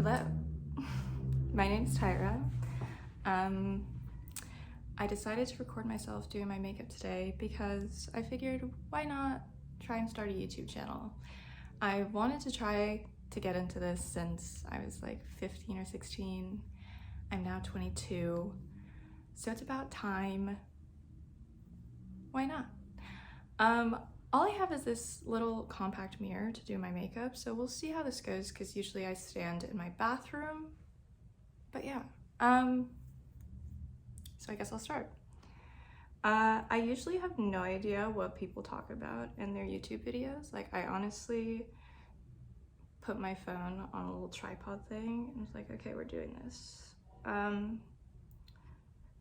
Hello, my name's Tyra. I decided to record myself doing my makeup today because I figured why not try and start a YouTube channel. I wanted to try to get into this since I was like 15 or 16. I'm now 22, so it's about time. Why not? All I have is this little compact mirror to do my makeup, so we'll see how this goes because usually I stand in my bathroom. But yeah, so I guess I'll start. I usually have no idea what people talk about in their YouTube videos. Like, I honestly put my phone on a little tripod thing and was like, okay, we're doing this.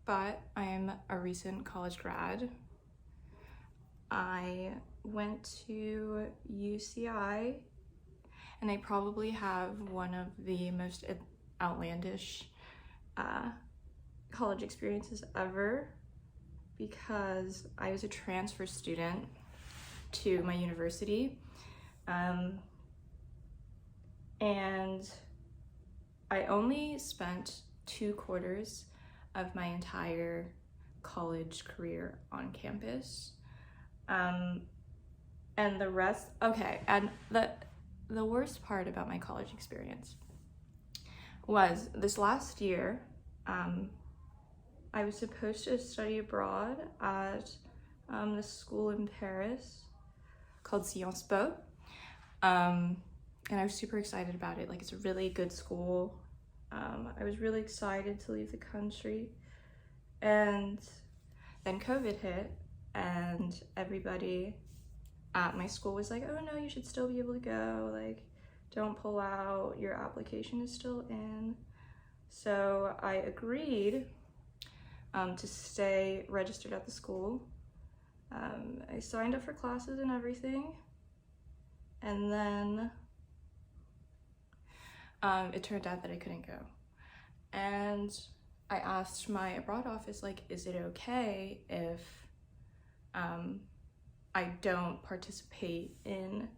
But I am a recent college grad. I went to UCI, and they probably have one of the most outlandish college experiences ever, because I was a transfer student to my university, and I only spent 2/4 of my entire college career on campus. And the rest, okay, and the worst part about my college experience was this last year, I was supposed to study abroad at this school in Paris called Sciences Po, and I was super excited about it. Like, it's a really good school. I was really excited to leave the country, and then COVID hit, and everybody at my school was like, oh no, you should still be able to go, like, don't pull out, your application is still in. So I agreed to stay registered at the school. I signed up for classes and everything, and then it turned out that I couldn't go. And I asked my abroad office, like, is it okay if I don't participate in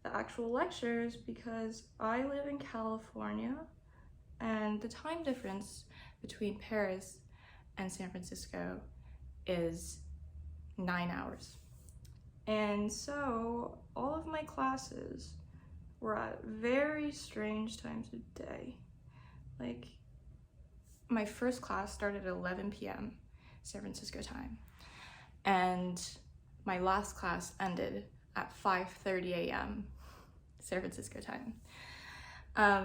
the actual lectures, because I live in California and the time difference between Paris and San Francisco is 9 hours. And so all of my classes were at very strange times of day. Like, my first class started at 11 p.m. San Francisco time, and my last class ended at 5:30 a.m. San Francisco time.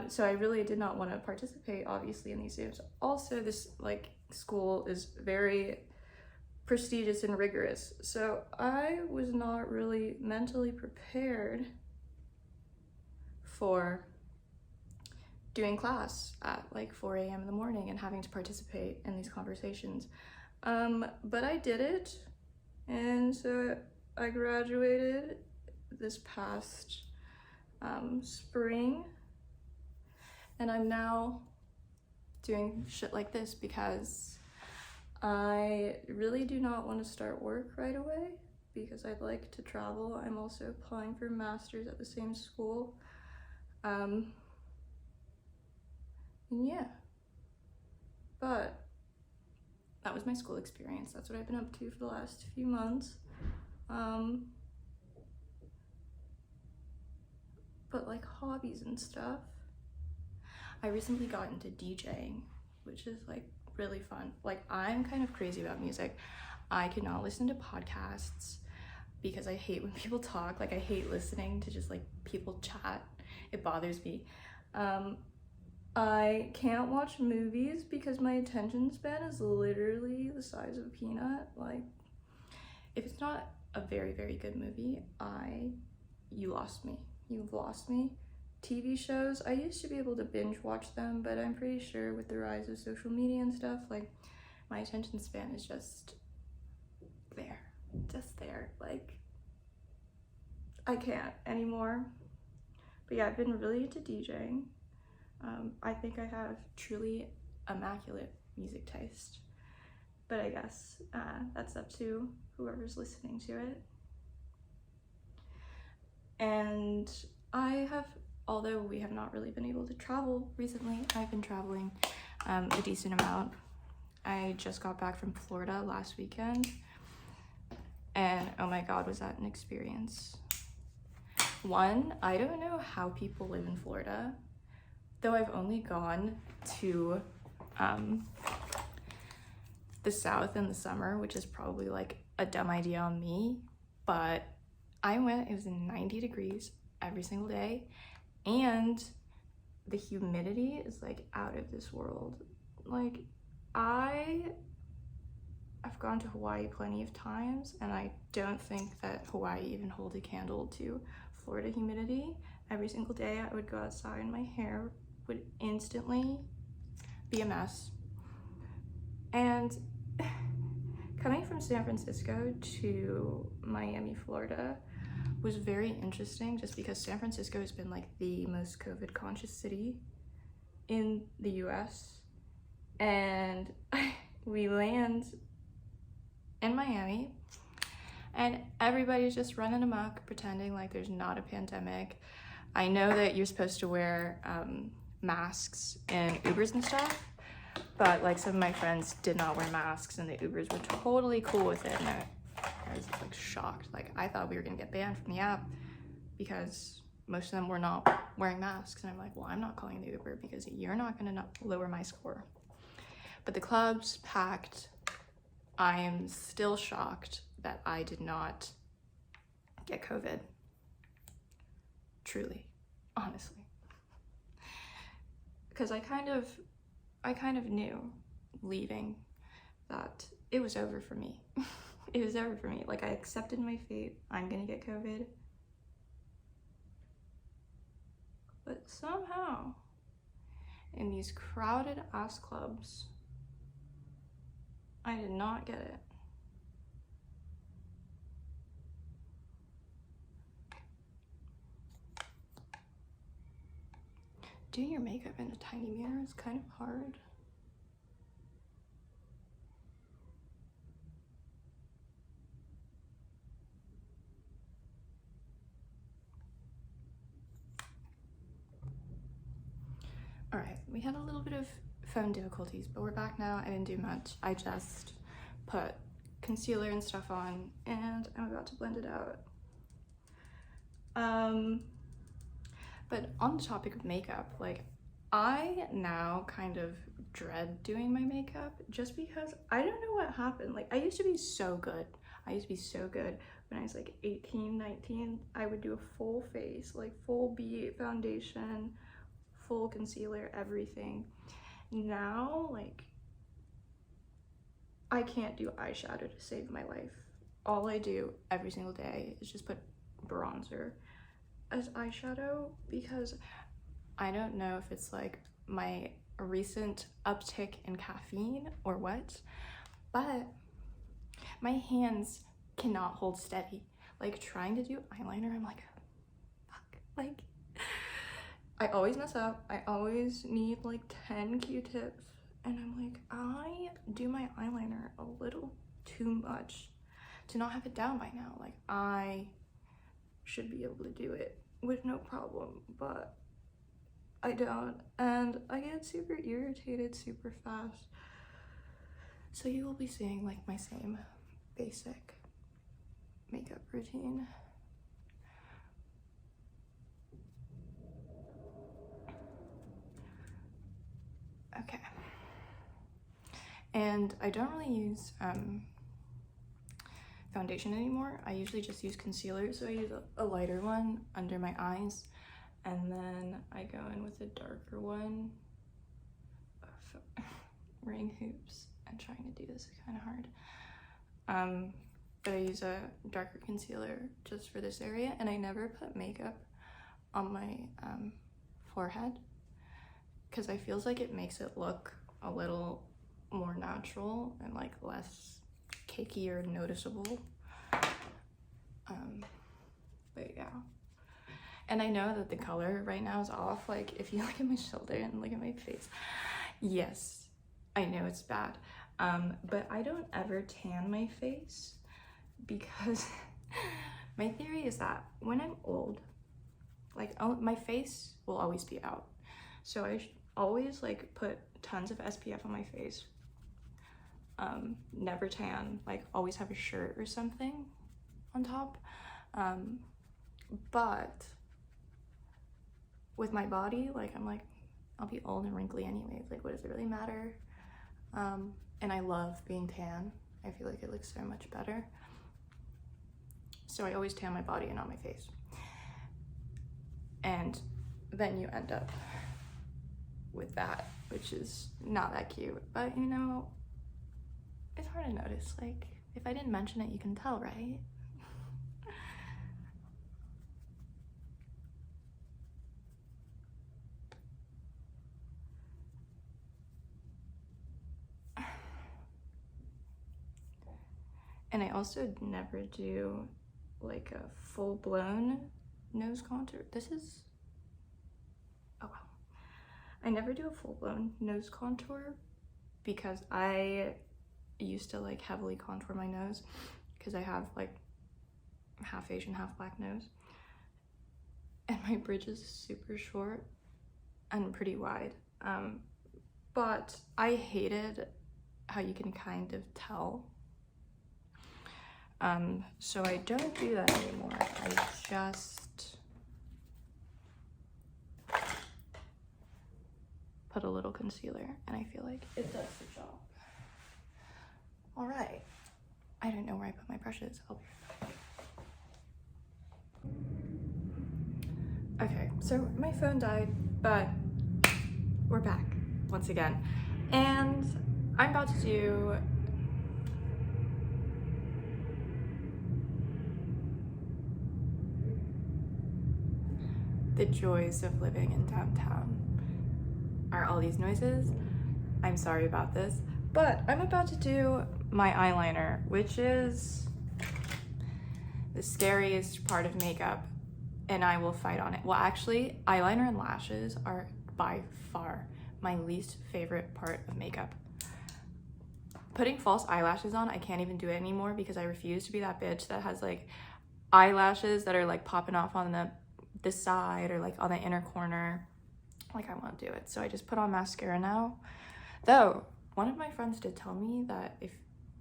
So I really did not want to participate, obviously, in these Zooms. Also, this school is very prestigious and rigorous, so I was not really mentally prepared for doing class at 4 a.m. in the morning and having to participate in these conversations. But I did it, and so I graduated this past spring, and I'm now doing shit like this because I really do not want to start work right away because I'd like to travel. I'm also applying for a master's at the same school. Yeah, but that was my school experience. That's what I've been up to for the last few months. But like hobbies and stuff, I recently got into DJing, which is really fun. Like, I'm kind of crazy about music. I cannot listen to podcasts because I hate when people talk. Like, I hate listening to just people chat. It bothers me. I can't watch movies because my attention span is literally the size of a peanut. Like, if it's not a very, very good movie, you lost me. You've lost me. TV shows, I used to be able to binge watch them, but I'm pretty sure with the rise of social media and stuff, my attention span is just there. I can't anymore. But yeah, I've been really into DJing. I think I have truly immaculate music taste, but I guess that's up to whoever's listening to it. And I have although we have not really been able to travel recently, I've been traveling a decent amount. I just got back from Florida last weekend, and oh my god, was that an experience. One, I don't know how people live in Florida, though I've only gone to the south in the summer, which is probably like a dumb idea on me, but I went, it was 90 degrees every single day, and the humidity is like out of this world. Like, I've gone to Hawaii plenty of times, and I don't think that Hawaii even holds a candle to Florida humidity. Every single day I would go outside and my hair would instantly be a mess. And coming from San Francisco to Miami, Florida was very interesting, just because San Francisco has been like the most COVID conscious city in the US. And we land in Miami and everybody's just running amok, pretending like there's not a pandemic. I know that you're supposed to wear masks in Ubers and stuff, but like some of my friends did not wear masks and the Ubers were totally cool with it, and I was like shocked. Like, I thought we were gonna get banned from the app because most of them were not wearing masks, and I'm like, well, I'm not calling the Uber because you're not gonna lower my score. But the club's packed. I am still shocked that I did not get COVID. Truly, honestly. Because I kind of knew leaving that it was over for me. It was over for me. Like, I accepted my fate. I'm gonna get COVID. But somehow, in these crowded ass clubs, I did not get it. Doing your makeup in a tiny mirror is kind of hard. All right, we had a little bit of phone difficulties, but we're back now. I didn't do much. I just put concealer and stuff on, and I'm about to blend it out. But on the topic of makeup, like, I now kind of dread doing my makeup just because I don't know what happened. Like, I used to be so good. When I was like 18, 19. I would do a full face, like full B8 foundation, full concealer, everything. Now, like, I can't do eyeshadow to save my life. All I do every single day is just put bronzer as eyeshadow, because I don't know if it's like my recent uptick in caffeine or what, but my hands cannot hold steady. Like, trying to do eyeliner, I'm like, fuck. Like, I always mess up. I always need like 10 Q-tips, and I'm like, I do my eyeliner a little too much to not have it down by now. Like, I should be able to do it with no problem, but I don't, and I get super irritated super fast. So you will be seeing like my same basic makeup routine. Okay. And I don't really use foundation anymore. I usually just use concealer, so I use a lighter one under my eyes, and then I go in with a darker one. Wearing hoops and trying to do this is kind of hard. But I use a darker concealer just for this area, and I never put makeup on my forehead because I feels like it makes it look a little more natural and like less cakey or noticeable. But yeah, and I know that the color right now is off. Like, if you look at my shoulder and look at my face, yes, I know it's bad, but I don't ever tan my face because my theory is that when I'm old, Like, oh, my face will always be out. So I always like put tons of SPF on my face. Never tan, like always have a shirt or something on top. But with my body, like I'm like, I'll be old and wrinkly anyways, like what does it really matter? And I love being tan. I feel like it looks so much better. So I always tan my body and not my face. And then you end up with that, which is not that cute. But you know, it's hard to notice. Like, if I didn't mention it, you can tell, right? And I also never do like a full-blown nose contour. Oh wow. I never do a full-blown nose contour because I used to like heavily contour my nose because I have like half Asian, half black nose. And my bridge is super short and pretty wide. But I hated how you can kind of tell. So I don't do that anymore. I just put a little concealer and I feel like it does the job. All right. I don't know where I put my brushes. I'll be right back. Okay, so my phone died, but we're back once again. And I'm about to do the joys of living in downtown. Are all these noises? I'm sorry about this, but I'm about to do my eyeliner, which is the scariest part of makeup, and I will fight on it. Well, actually, eyeliner and lashes are by far my least favorite part of makeup. Putting false eyelashes on, I can't even do it anymore because I refuse to be that bitch that has like eyelashes that are like popping off on the side or like on the inner corner. Like, I won't do it. So I just put on mascara now. Though, one of my friends did tell me that if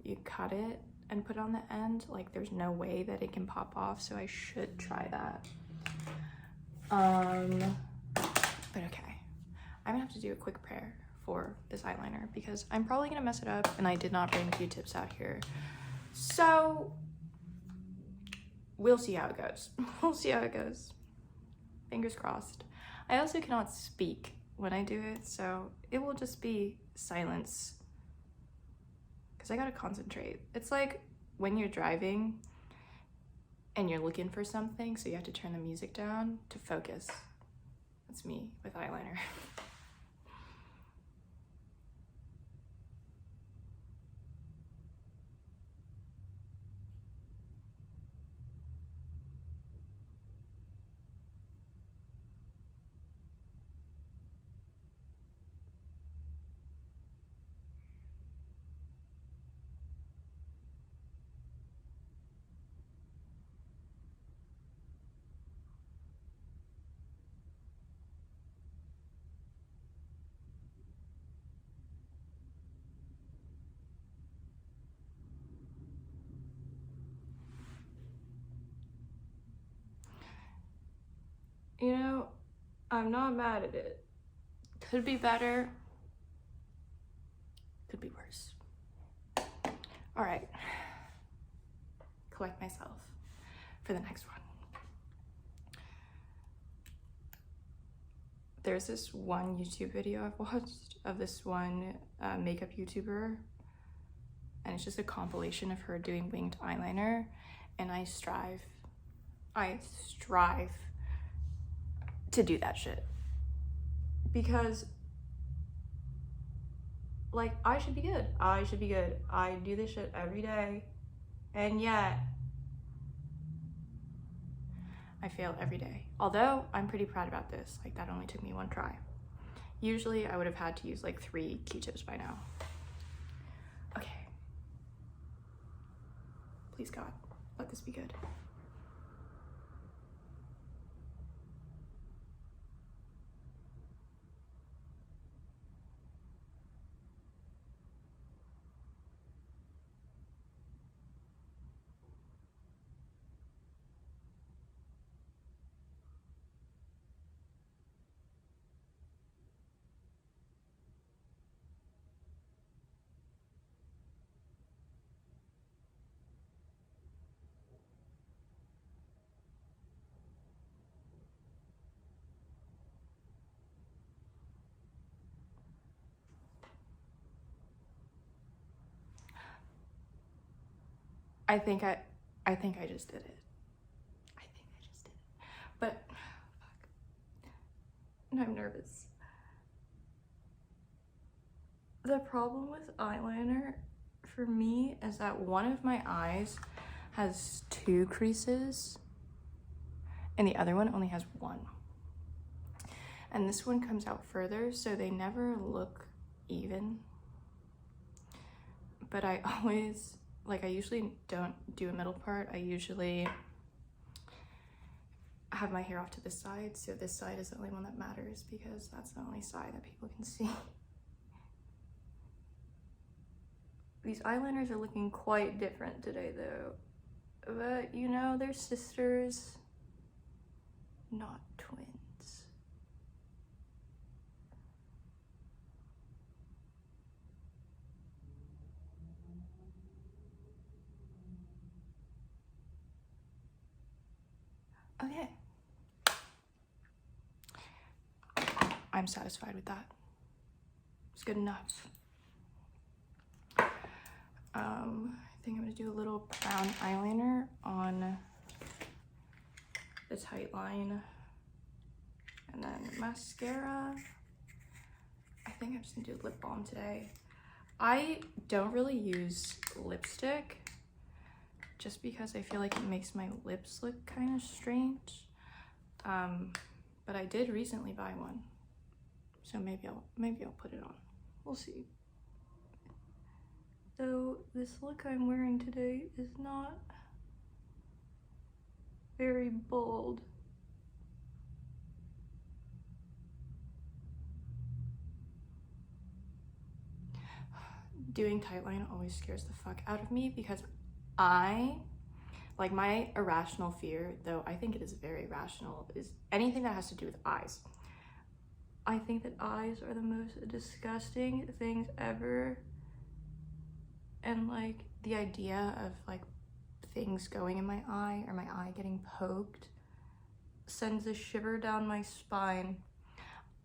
you cut it and put it on the end, like there's no way that it can pop off. So I should try that. But okay. I'm gonna have to do a quick prayer for this eyeliner because I'm probably gonna mess it up and I did not bring Q-tips out here. So we'll see how it goes. We'll see how it goes. Fingers crossed. I also cannot speak when I do it, so it will just be silence because I gotta concentrate. It's like when you're driving and you're looking for something, so you have to turn the music down to focus. That's me with eyeliner. You know, I'm not mad at it. Could be better. Could be worse. All right. Collect myself for the next one. There's this one YouTube video I've watched of this one makeup YouTuber, and it's just a compilation of her doing winged eyeliner, and I strive to do that shit because like I should be good. I do this shit every day, and yet I fail every day. Although I'm pretty proud about this. Like, that only took me one try. Usually I would have had to use like 3 Q-tips by now. Okay. Please God, let this be good. I think I just did it. But fuck. And I'm nervous. The problem with eyeliner for me is that one of my eyes has 2 creases and the other one only has 1. And this one comes out further, so they never look even. But I always, like, I usually don't do a middle part. I usually have my hair off to the side, so this side is the only one that matters because that's the only side that people can see. These eyeliners are looking quite different today though. But you know, they're sisters, not twins. Okay. I'm satisfied with that. It's good enough. I think I'm gonna do a little brown eyeliner on the tight line, and then mascara. I think I'm just gonna do lip balm today. I don't really use lipstick just because I feel like it makes my lips look kind of strange. But I did recently buy one, so maybe I'll put it on. We'll see. So this look I'm wearing today is not very bold. Doing tight line always scares the fuck out of me because like my irrational fear, though I think it is very rational, is anything that has to do with eyes. I think that eyes are the most disgusting things ever. And like the idea of like things going in my eye or my eye getting poked sends a shiver down my spine,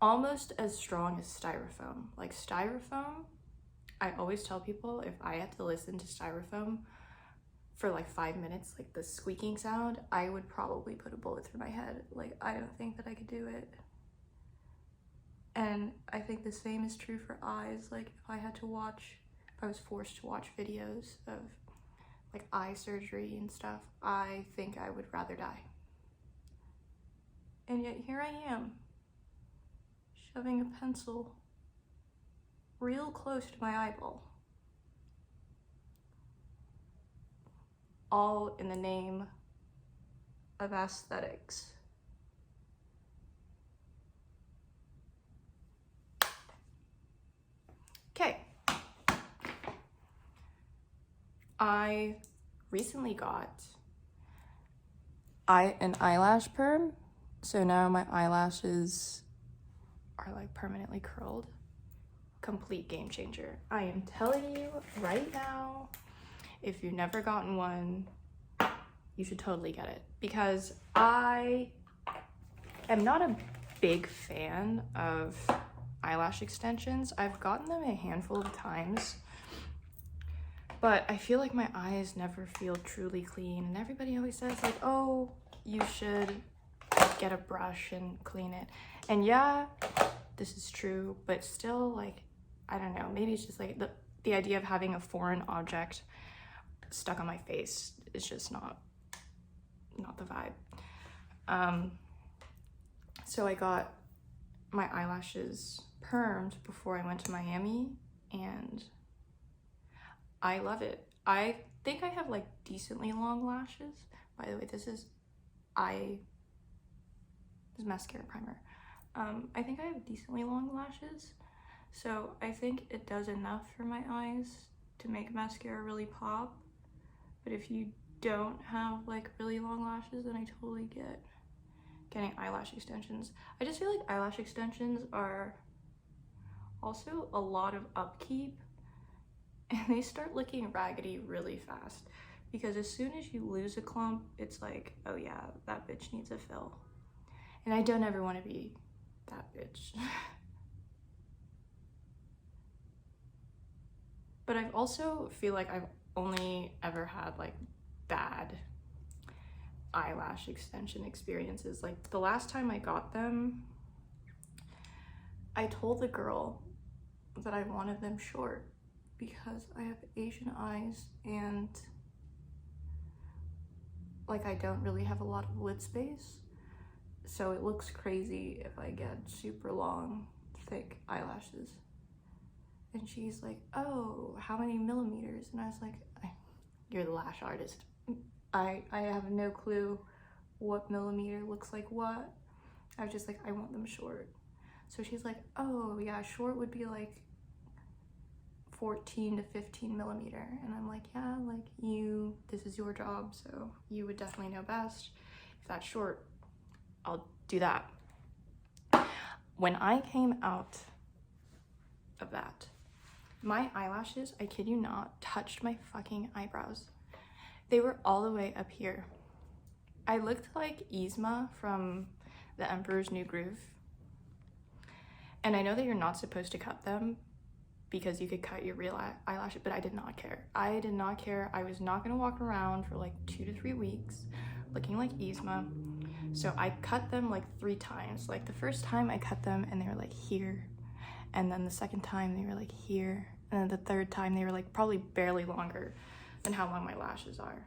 almost as strong as styrofoam. Like styrofoam, I always tell people if I had to listen to styrofoam for like 5 minutes, like the squeaking sound, I would probably put a bullet through my head. Like, I don't think that I could do it. And I think the same is true for eyes. Like if I was forced to watch videos of like eye surgery and stuff, I think I would rather die. And yet here I am, shoving a pencil real close to my eyeball. All in the name of aesthetics. Okay. I recently got an eyelash perm, so now my eyelashes are like permanently curled. Complete game changer. I am telling you right now, if you've never gotten one, you should totally get it, because I am not a big fan of eyelash extensions. I've gotten them a handful of times, but I feel like my eyes never feel truly clean, and everybody always says like, oh, you should get a brush and clean it. And yeah, this is true, but still, like, I don't know, maybe it's just like the idea of having a foreign object stuck on my face is just not the vibe. So I got my eyelashes permed before I went to Miami, and I love it. I think I have like decently long lashes. By the way, this is mascara primer. I think I have decently long lashes, so I think it does enough for my eyes to make mascara really pop. But if you don't have like really long lashes, then I totally get getting eyelash extensions. I just feel like eyelash extensions are also a lot of upkeep, and they start looking raggedy really fast, because as soon as you lose a clump, it's like, oh yeah, that bitch needs a fill. And I don't ever want to be that bitch. But I also feel like I've only ever had like bad eyelash extension experiences. Like the last time I got them, I told the girl that I wanted them short because I have Asian eyes and like I don't really have a lot of lid space, so it looks crazy if I get super long, thick eyelashes. And she's like, oh, how many millimeters? And I was like, you're the lash artist. I have no clue what millimeter looks like what. I was just like, I want them short. So she's like, oh yeah, short would be like 14 to 15 millimeter. And I'm like, yeah, like this is your job, so you would definitely know best. If that's short, I'll do that. When I came out of that, my eyelashes, I kid you not, touched my fucking eyebrows. They were all the way up here. I looked like Yzma from The Emperor's New Groove. And I know that you're not supposed to cut them because you could cut your real eyelashes, but I did not care. I did not care. I was not gonna walk around for like 2 to 3 weeks looking like Yzma. So I cut them like 3 times. Like the first time I cut them and they were like here. And then the second time they were like here. And then the third time they were like probably barely longer than how long my lashes are.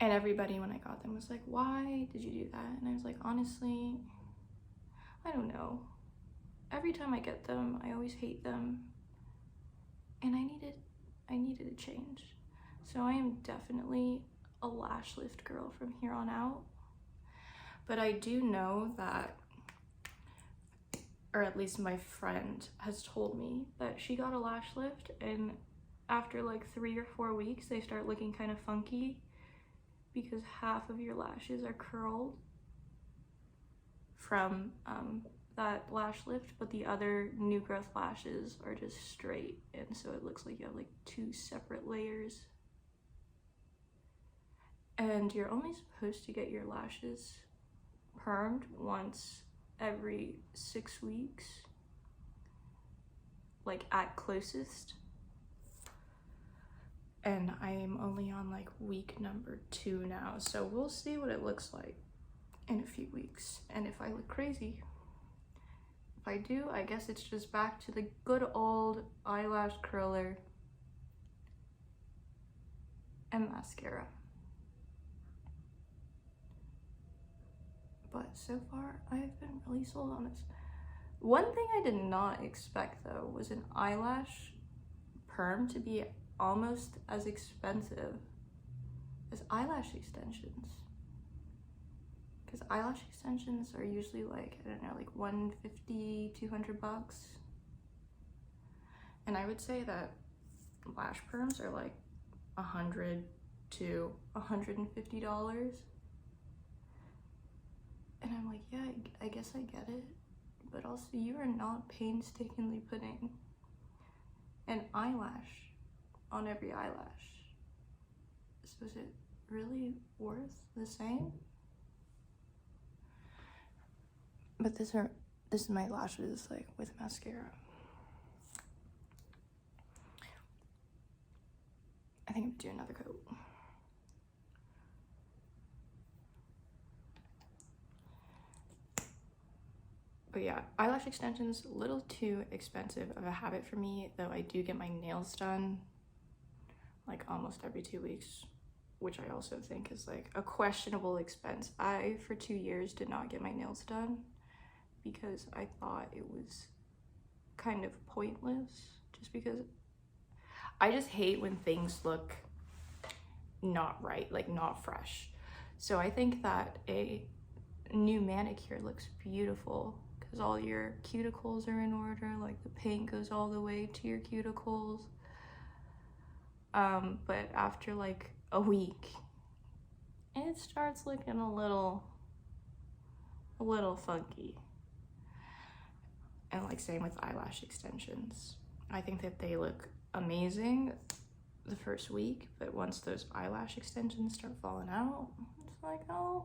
And everybody when I got them was like, why did you do that? And I was like, honestly, I don't know. Every time I get them, I always hate them. And I needed a change. So I am definitely a lash lift girl from here on out. But I do know that, or at least my friend has told me that she got a lash lift and after like 3 or 4 weeks, they start looking kind of funky because half of your lashes are curled from that lash lift, but the other new growth lashes are just straight, and so it looks like you have like 2 separate layers. And you're only supposed to get your lashes permed once every 6 weeks, like at closest. And I am only on like week number 2 now, so we'll see what it looks like in a few weeks and if I look crazy. If I do, I guess it's just back to the good old eyelash curler and mascara. But so far, I've been really sold on this. One thing I did not expect though was an eyelash perm to be almost as expensive as eyelash extensions. Because eyelash extensions are usually like, I don't know, like $150, $200. And I would say that lash perms are like $100 to $150. And I'm like, yeah, I guess I get it. But also, you are not painstakingly putting an eyelash on every eyelash. So is it really worth the same? But this is my lashes like with mascara. I think I'm gonna do another coat. But yeah, eyelash extensions, a little too expensive of a habit for me, though I do get my nails done like almost every 2 weeks, which I also think is like a questionable expense. I, for 2 years, did not get my nails done because I thought it was kind of pointless, just because I just hate when things look not right, like not fresh. So I think that a new manicure looks beautiful because all your cuticles are in order, like the paint goes all the way to your cuticles. But after like a week, it starts looking a little funky. And like same with eyelash extensions. I think that they look amazing the first week, but once those eyelash extensions start falling out, it's like, oh,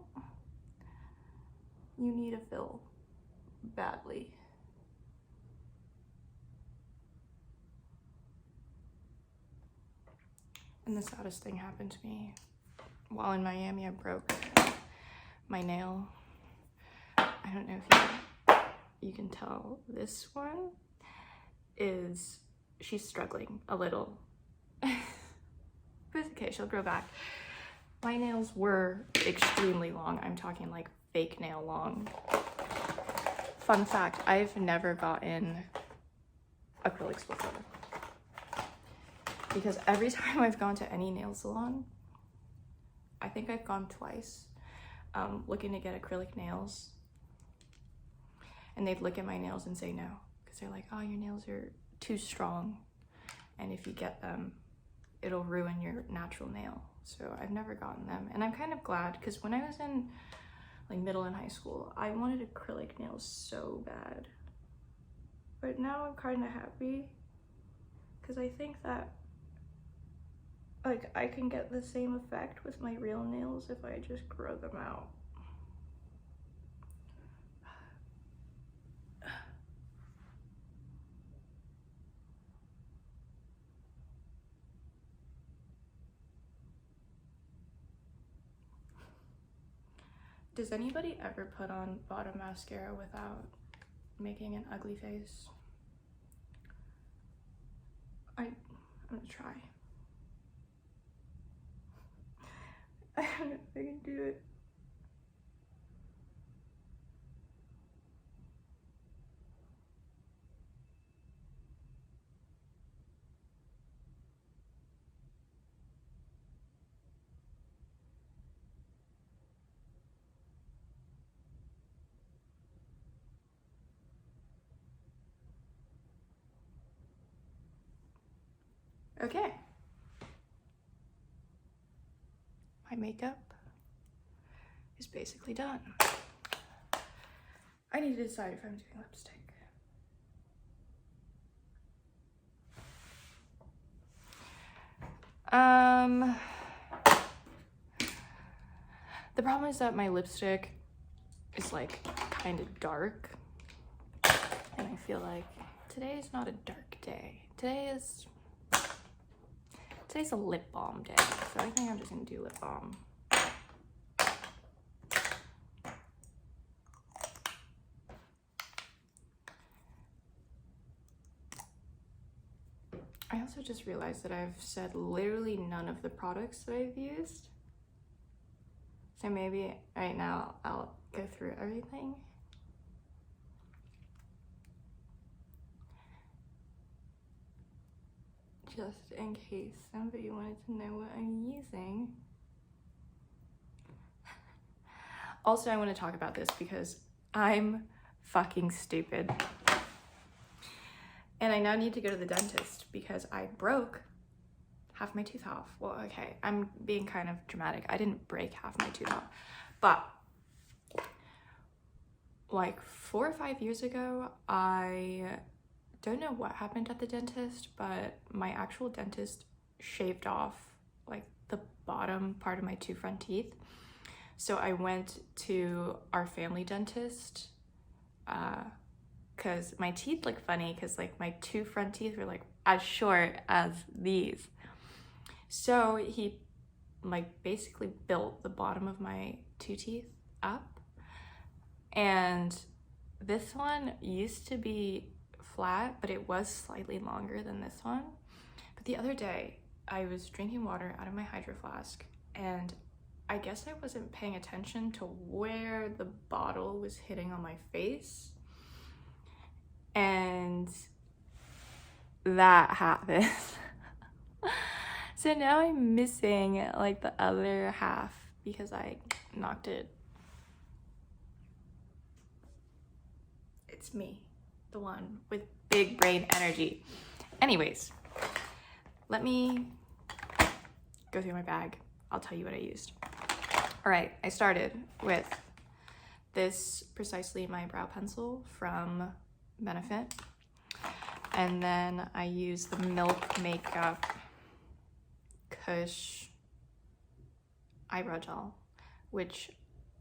you need a fill badly. And the saddest thing happened to me while in Miami. I broke my nail. I don't know if you can tell. This one is, she's struggling a little. But it's okay, she'll grow back. My nails were extremely long. I'm talking like fake nail long. Fun fact, I've never gotten acrylics before. Because every time I've gone to any nail salon, I think I've gone twice, looking to get acrylic nails. And they'd look at my nails and say no, because they're like, oh, your nails are too strong. And if you get them, it'll ruin your natural nail. So I've never gotten them. And I'm kind of glad, because when I was in like middle and high school, I wanted acrylic nails so bad. But now I'm kind of happy, because I think that like I can get the same effect with my real nails if I just grow them out. Does anybody ever put on bottom mascara without making an ugly face? I'm gonna try. I don't know if I can do it. Okay. My makeup is basically done. I need to decide if I'm doing lipstick. The problem is that my lipstick is like kind of dark, and I feel like today is not a dark day. Today's a lip balm day, so I think I'm just gonna do lip balm. I also just realized that I've said literally none of the products that I've used. So maybe right now I'll go through everything. Just in case somebody wanted to know what I'm using. Also, I want to talk about this because I'm fucking stupid. And I now need to go to the dentist because I broke half my tooth off. Well, okay, I'm being kind of dramatic. I didn't break half my tooth off, but like 4 or 5 years ago, I don't know what happened at the dentist, but my actual dentist shaved off like the bottom part of my 2 front teeth. So I went to our family dentist because my teeth look funny because like my 2 front teeth were like as short as these. So he like basically built the bottom of my 2 teeth up, and this one used to be flat, but it was slightly longer than this one. But the other day I was drinking water out of my hydro flask, and I guess I wasn't paying attention to where the bottle was hitting on my face, and that happened. So now I'm missing like the other half because I knocked it. It's me, the one with big brain energy. Anyways, let me go through my bag. I'll tell you what I used. All right, I started with this Precisely My Brow Pencil from Benefit. And then I used the Milk Makeup Kush eyebrow gel, which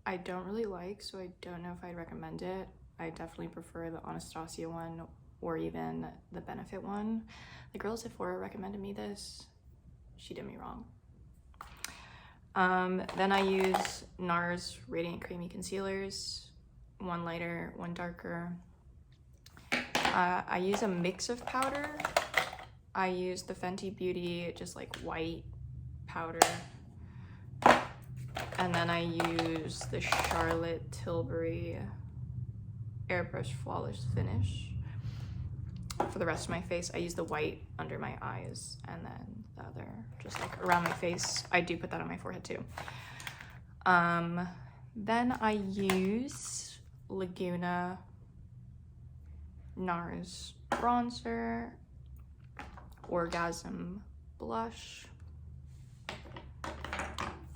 I don't really like, so I don't know if I'd recommend it. I definitely prefer the Anastasia one or even the Benefit one. The girl at Sephora recommended me this. she did me wrong. Then I use NARS Radiant Creamy Concealers, one lighter, one darker. I use a mix of powder. I use the Fenty Beauty, just like white powder. And then I use the Charlotte Tilbury Airbrush Flawless Finish. For the rest of my face, I use the white under my eyes, and then the other just like around my face. I do put that on my forehead too. Then I use Laguna NARS bronzer, Orgasm blush,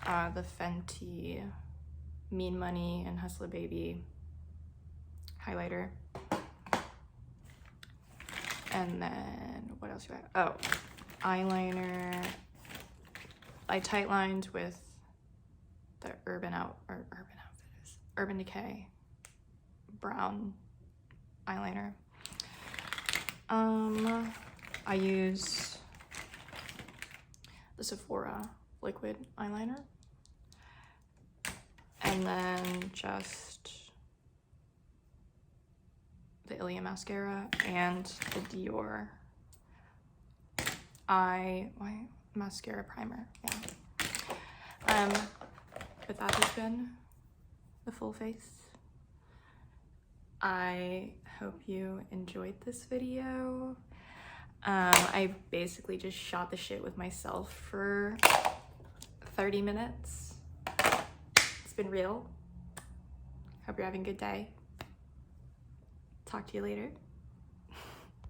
the Fenty Mean Money and Hustler Baby highlighter. And then what else do I have? Oh, eyeliner. I tight lined with the Urban Decay brown eyeliner. I use the Sephora liquid eyeliner, and then just the Ilia mascara and the Dior mascara primer. Yeah. But that has been the full face. I hope you enjoyed this video. I basically just shot the shit with myself for 30 minutes. It's been real. Hope you're having a good day. Talk to you later.